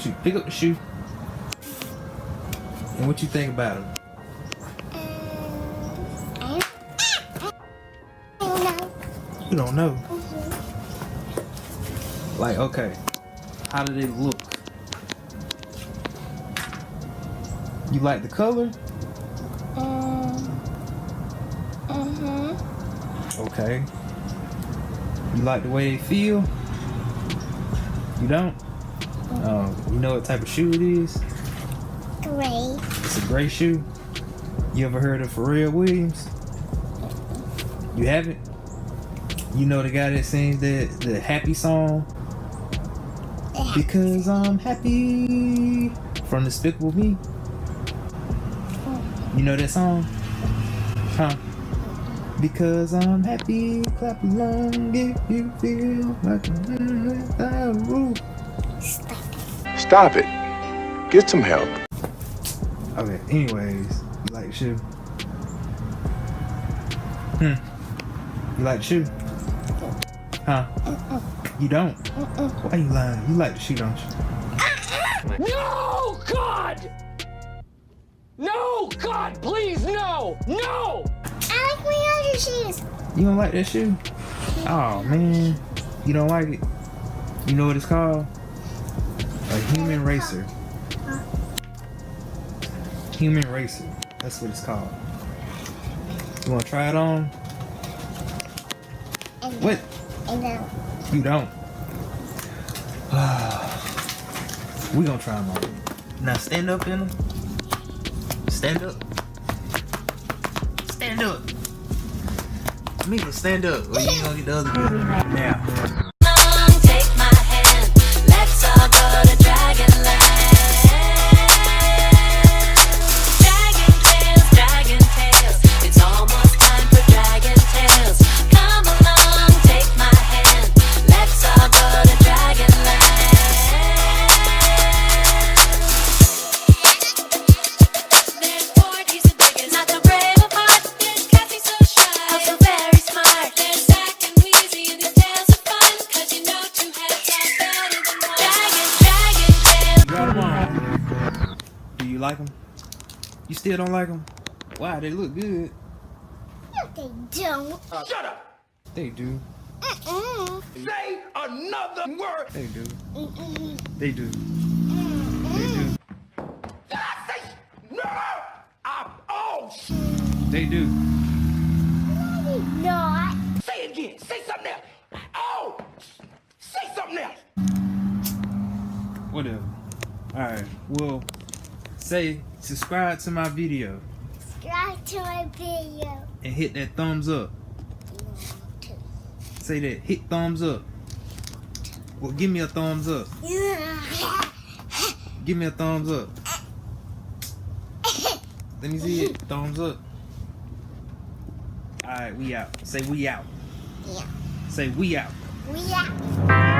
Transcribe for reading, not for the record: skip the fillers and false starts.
What you pick up the shoe? And what you think about him? I don't know. You don't know. Like, okay, how did it look? You like the color? Okay. You like the way they feel? You don't? You know what type of shoe it is? Gray. It's a gray shoe. You ever heard of Pharrell Williams? You haven't? You know the guy that sings the happy song? Because I'm happy from Despicable Me. You know that song? Huh? Because I'm happy, clap along if you feel like a roof. Stop it. Get some help. Okay, anyways, you like the shoe? You like the shoe? Huh? You don't? Why you lying? You like the shoe, don't you? No, God! No, God, please, no! No! I like my other shoes. You don't like that shoe? Oh man, you don't like it? You know what it's called? A human racer. Human racer. That's what it's called. You wanna try it on? What? You don't. We gonna try them on. Now stand up in them. Stand up. Stand up. Mika, stand up. Or you ain't gonna get the other good now. Take my hand, let's all go to Dragonland. Dragon tales, it's almost time for dragon tales. Come along, take my hand, let's all go to Dragonland. There's 40s and diggers, not the brave of heart. There's Cassie so shy, also very smart. There's Zach and Wheezy and these tales are fun, 'cause you know two heads are better than one. Dragon tales. You got them on. Do you like them? You still don't like them? Wow, they look good. No, they don't. Shut up! They do. Say another word! They do. They do. They do. Did I say no? They do. Not. Say it again. Say something else. Oh! Say something else. Whatever. Alright, well, say subscribe to my video Subscribe to my video. and hit that thumbs up. Say that, hit thumbs up. Well, give me a thumbs up. Give me a thumbs up. Let me see it. Thumbs up. Alright, we out. Say we out. Yeah. Say we out. We are.